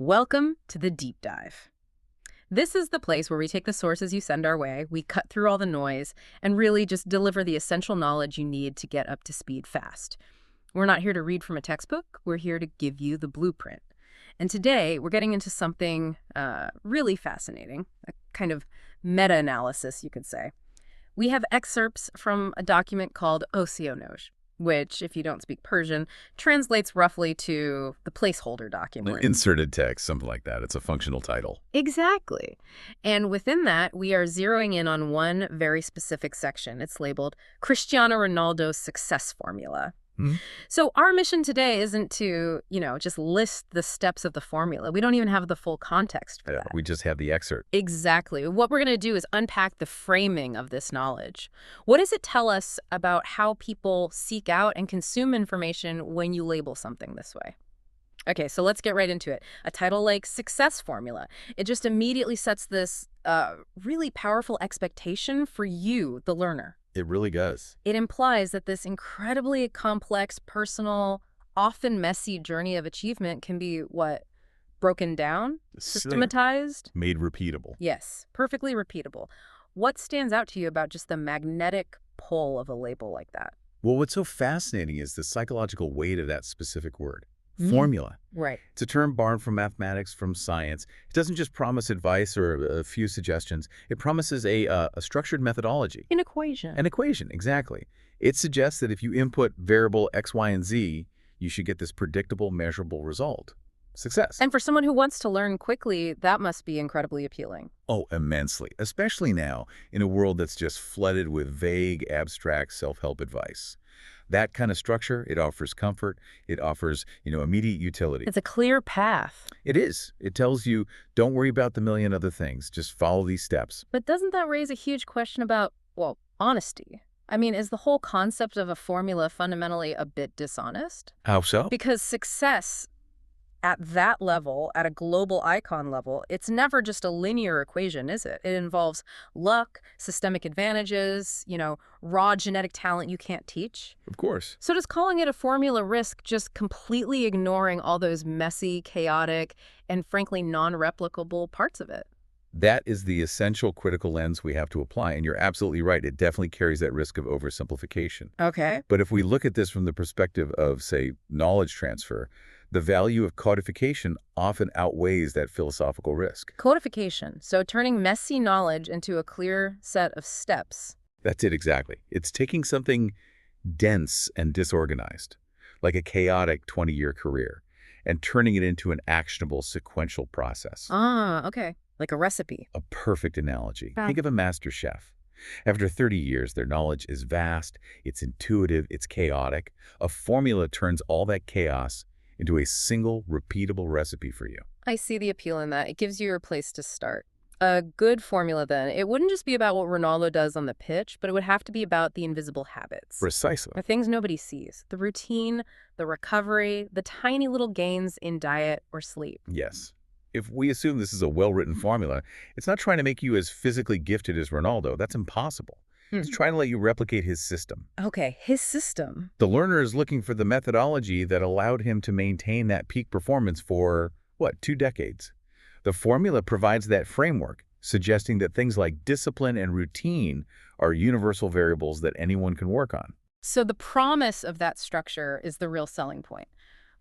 Welcome to the Deep Dive. This is the place where we take the sources you send our way, we cut through all the noise, and really just deliver the essential knowledge you need to get up to speed fast. We're not here to read from a textbook, we're here to give you the blueprint. And today, we're getting into something really fascinating, a kind of meta-analysis, you could say. We have excerpts from a document called Oceanoj, which, if you don't speak Persian, translates roughly to the placeholder document. Inserted text, something like that. It's a functional title. Exactly. And within that, we are zeroing in on one very specific section. It's labeled Cristiano Ronaldo's Success Formula. Hmm? So our mission today isn't to, just list the steps of the formula. We don't even have the full context for that. We just have the excerpt. Exactly. What we're going to do is unpack the framing of this knowledge. What does it tell us about how people seek out and consume information when you label something this way? Okay, so let's get right into it. A title like Success Formula, it just immediately sets this really powerful expectation for you, the learner. It really does. It implies that this incredibly complex, personal, often messy journey of achievement can be, broken down, systematized? Made repeatable. Yes, perfectly repeatable. What stands out to you about just the magnetic pull of a label like that? Well, what's so fascinating is the psychological weight of that specific word. Formula. Right. It's a term borrowed from mathematics, from science. It doesn't just promise advice or a few suggestions. It promises a structured methodology. An equation. An equation, exactly. It suggests that if you input variable X, Y, and Z, you should get this predictable, measurable result. Success. And for someone who wants to learn quickly, that must be incredibly appealing. Oh, immensely. Especially now, in a world that's just flooded with vague, abstract self-help advice. That kind of structure, it offers comfort. It offers, immediate utility. It's a clear path. It is. It tells you, don't worry about the million other things. Just follow these steps. But doesn't that raise a huge question about, honesty? I mean, is the whole concept of a formula fundamentally a bit dishonest? How so? Because success at that level, at a global icon level, it's never just a linear equation, is it? It involves luck, systemic advantages, raw genetic talent you can't teach. Of course. So does calling it a formula risk just completely ignoring all those messy, chaotic, and frankly non-replicable parts of it? That is the essential critical lens we have to apply, and you're absolutely right. It definitely carries that risk of oversimplification. Okay. But if we look at this from the perspective of, say, knowledge transfer, the value of codification often outweighs that philosophical risk. Codification. So turning messy knowledge into a clear set of steps. That's it exactly. It's taking something dense and disorganized, like a chaotic 20-year career, and turning it into an actionable sequential process. Ah, okay. Like a recipe. A perfect analogy. Think of a master chef. After 30 years, their knowledge is vast, it's intuitive, it's chaotic. A formula turns all that chaos into a single, repeatable recipe for you. I see the appeal in that. It gives you your place to start. A good formula, then, it wouldn't just be about what Ronaldo does on the pitch, but it would have to be about the invisible habits. Precisely. The things nobody sees. The routine, the recovery, the tiny little gains in diet or sleep. Yes. If we assume this is a well-written formula, it's not trying to make you as physically gifted as Ronaldo. That's impossible. It's trying to let you replicate his system. Okay, his system. The learner is looking for the methodology that allowed him to maintain that peak performance for, 2 decades. The formula provides that framework, suggesting that things like discipline and routine are universal variables that anyone can work on. So the promise of that structure is the real selling point.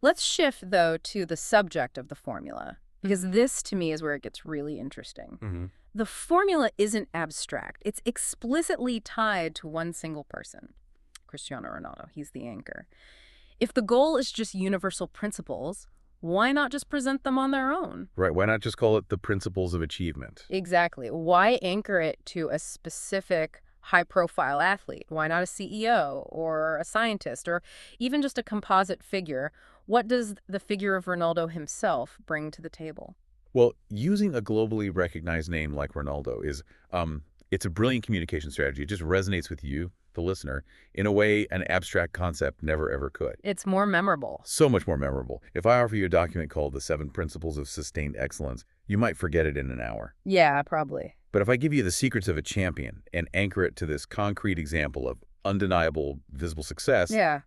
Let's shift, though, to the subject of the formula, because this, to me, is where it gets really interesting. The formula isn't abstract. It's explicitly tied to one single person, Cristiano Ronaldo. He's the anchor. If the goal is just universal principles, why not just present them on their own? Right. Why not just call it the principles of achievement? Exactly. Why anchor it to a specific high-profile athlete? Why not a CEO or a scientist or even just a composite figure? What does the figure of Ronaldo himself bring to the table? Well, using a globally recognized name like Ronaldo is, it's a brilliant communication strategy. It just resonates with you, the listener, in a way an abstract concept never ever could. It's more memorable. So much more memorable. If I offer you a document called The 7 Principles of Sustained Excellence, you might forget it in an hour. Yeah, probably. But if I give you the secrets of a champion and anchor it to this concrete example of undeniable, visible success, Yeah.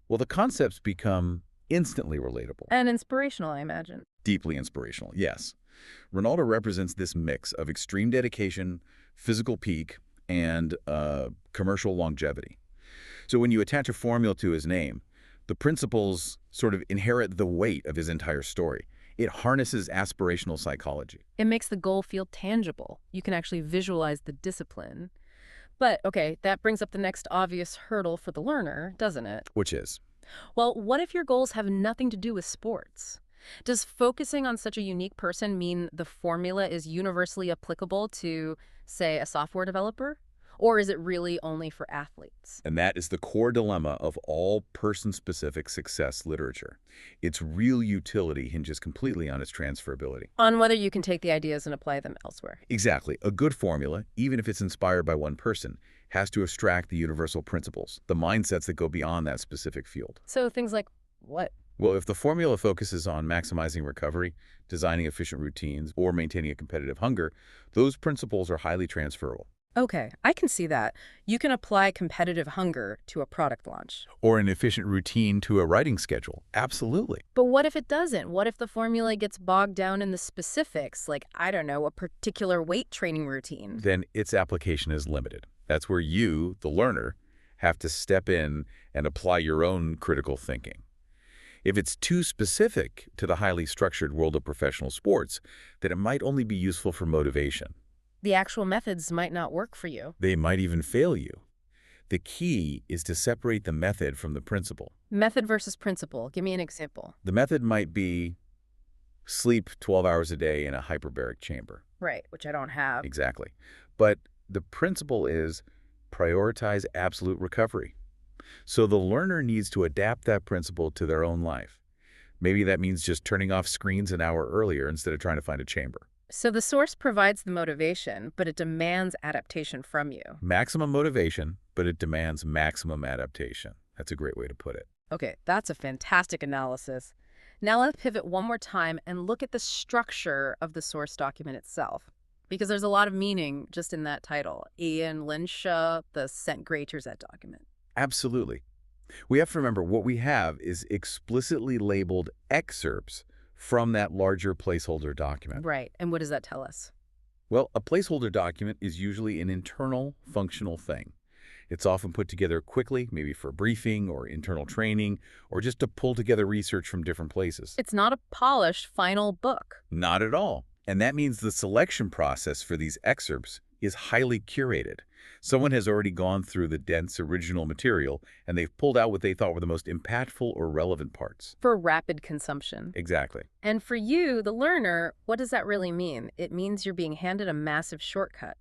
well, the concepts become instantly relatable. And inspirational, I imagine. Deeply inspirational, yes. Ronaldo represents this mix of extreme dedication, physical peak, and commercial longevity. So when you attach a formula to his name, the principles sort of inherit the weight of his entire story. It harnesses aspirational psychology. It makes the goal feel tangible. You can actually visualize the discipline. But, okay, that brings up the next obvious hurdle for the learner, doesn't it? Which is, Well, what if your goals have nothing to do with sports? Does focusing on such a unique person mean the formula is universally applicable to, say, a software developer? Or is it really only for athletes? and that is the core dilemma of all person-specific success literature. Its real utility hinges completely on its transferability. On whether you can take the ideas and apply them elsewhere. Exactly. A good formula, even if it's inspired by one person, has to abstract the universal principles, the mindsets that go beyond that specific field. So things like what? Well, if the formula focuses on maximizing recovery, designing efficient routines, or maintaining a competitive hunger, those principles are highly transferable. Okay, I can see that. You can apply competitive hunger to a product launch. Or an efficient routine to a writing schedule. Absolutely. But what if it doesn't? What if the formula gets bogged down in the specifics, like, I don't know, a particular weight training routine? Then its application is limited. That's where you, the learner, have to step in and apply your own critical thinking. If it's too specific to the highly structured world of professional sports, then it might only be useful for motivation. The actual methods might not work for you. They might even fail you. The key is to separate the method from the principle. Method versus principle. Give me an example. The method might be sleep 12 hours a day in a hyperbaric chamber. Right, which I don't have. Exactly. But the principle is prioritize absolute recovery. So the learner needs to adapt that principle to their own life. Maybe that means just turning off screens an hour earlier instead of trying to find a chamber. So the source provides the motivation, but it demands adaptation from you. Maximum motivation, but it demands maximum adaptation. That's a great way to put it. Okay, that's a fantastic analysis. Now let's pivot one more time and look at the structure of the source document itself. Because there's a lot of meaning just in that title. Ian Linshaw, the Cent Greater Z document. Absolutely. We have to remember what we have is explicitly labeled excerpts from that larger placeholder document. Right, and what does that tell us? Well, a placeholder document is usually an internal, functional thing. It's often put together quickly, maybe for briefing or internal training, or just to pull together research from different places. It's not a polished final book. Not at all. And that means the selection process for these excerpts is highly curated. Someone has already gone through the dense original material, and they've pulled out what they thought were the most impactful or relevant parts. For rapid consumption. Exactly. And for you, the learner, what does that really mean? It means you're being handed a massive shortcut.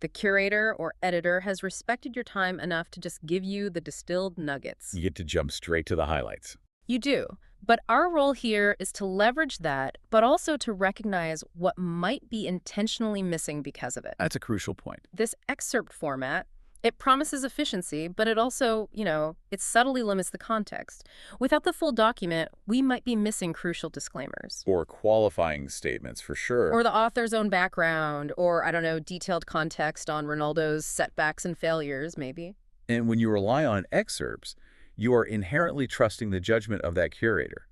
The curator or editor has respected your time enough to just give you the distilled nuggets. You get to jump straight to the highlights. You do. But our role here is to leverage that, but also to recognize what might be intentionally missing because of it. That's a crucial point. This excerpt format, it promises efficiency, but it also, it subtly limits the context. Without the full document, we might be missing crucial disclaimers. Or qualifying statements, for sure. Or the author's own background, or, I don't know, detailed context on Ronaldo's setbacks and failures, maybe. And when you rely on excerpts, you are inherently trusting the judgment of that curator.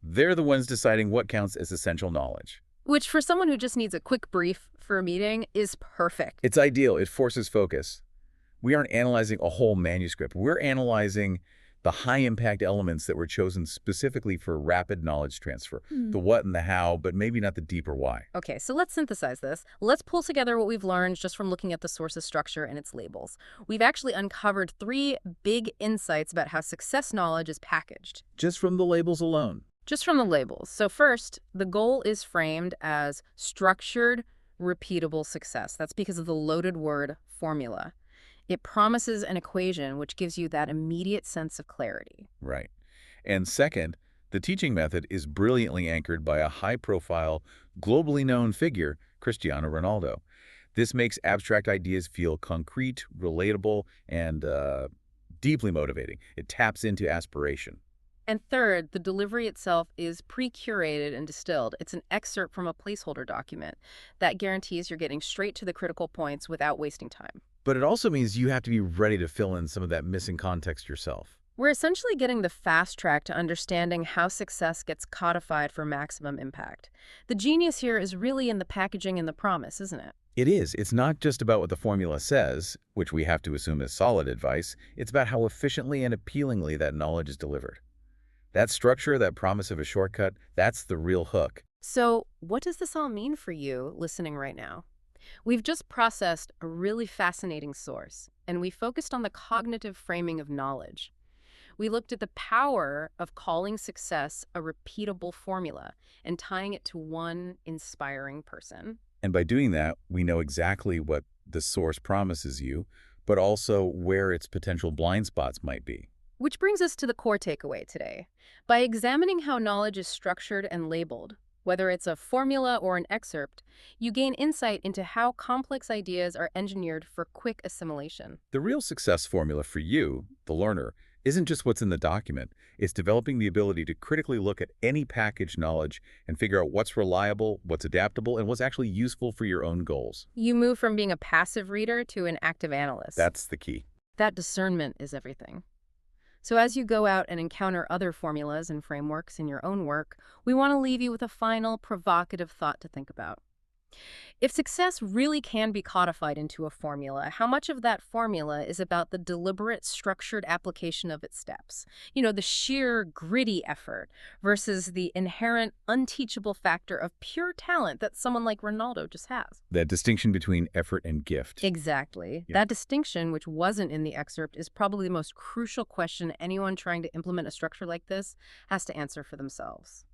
They're the ones deciding what counts as essential knowledge. Which, for someone who just needs a quick brief for a meeting, is perfect. It's ideal. It forces focus. We aren't analyzing a whole manuscript. We're analyzing the high-impact elements that were chosen specifically for rapid knowledge transfer. The what and the how, but maybe not the deeper why. Okay, so let's synthesize this. Let's pull together what we've learned just from looking at the source's structure and its labels. We've actually uncovered 3 big insights about how success knowledge is packaged. Just from the labels alone. Just from the labels. So first, the goal is framed as structured, repeatable success. That's because of the loaded word formula. It promises an equation which gives you that immediate sense of clarity. Right. And second, the teaching method is brilliantly anchored by a high-profile, globally known figure, Cristiano Ronaldo. This makes abstract ideas feel concrete, relatable, and deeply motivating. It taps into aspiration. And third, the delivery itself is pre-curated and distilled. It's an excerpt from a placeholder document that guarantees you're getting straight to the critical points without wasting time. But it also means you have to be ready to fill in some of that missing context yourself. We're essentially getting the fast track to understanding how success gets codified for maximum impact. The genius here is really in the packaging and the promise, isn't it? It is. It's not just about what the formula says, which we have to assume is solid advice. It's about how efficiently and appealingly that knowledge is delivered. That structure, that promise of a shortcut, that's the real hook. So, what does this all mean for you listening right now? We've just processed a really fascinating source, and we focused on the cognitive framing of knowledge. We looked at the power of calling success a repeatable formula and tying it to one inspiring person. And by doing that, we know exactly what the source promises you, but also where its potential blind spots might be. Which brings us to the core takeaway today. By examining how knowledge is structured and labeled, whether it's a formula or an excerpt, you gain insight into how complex ideas are engineered for quick assimilation. The real success formula for you, the learner, isn't just what's in the document. It's developing the ability to critically look at any packaged knowledge and figure out what's reliable, what's adaptable, and what's actually useful for your own goals. You move from being a passive reader to an active analyst. That's the key. That discernment is everything. So as you go out and encounter other formulas and frameworks in your own work, we want to leave you with a final provocative thought to think about. If success really can be codified into a formula, how much of that formula is about the deliberate, structured application of its steps? The sheer gritty effort versus the inherent, unteachable factor of pure talent that someone like Ronaldo just has. That distinction between effort and gift. Exactly. Yeah. That distinction, which wasn't in the excerpt, is probably the most crucial question anyone trying to implement a structure like this has to answer for themselves.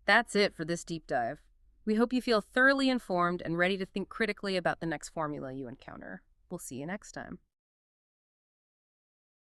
That's it for this deep dive. We hope you feel thoroughly informed and ready to think critically about the next formula you encounter. We'll see you next time.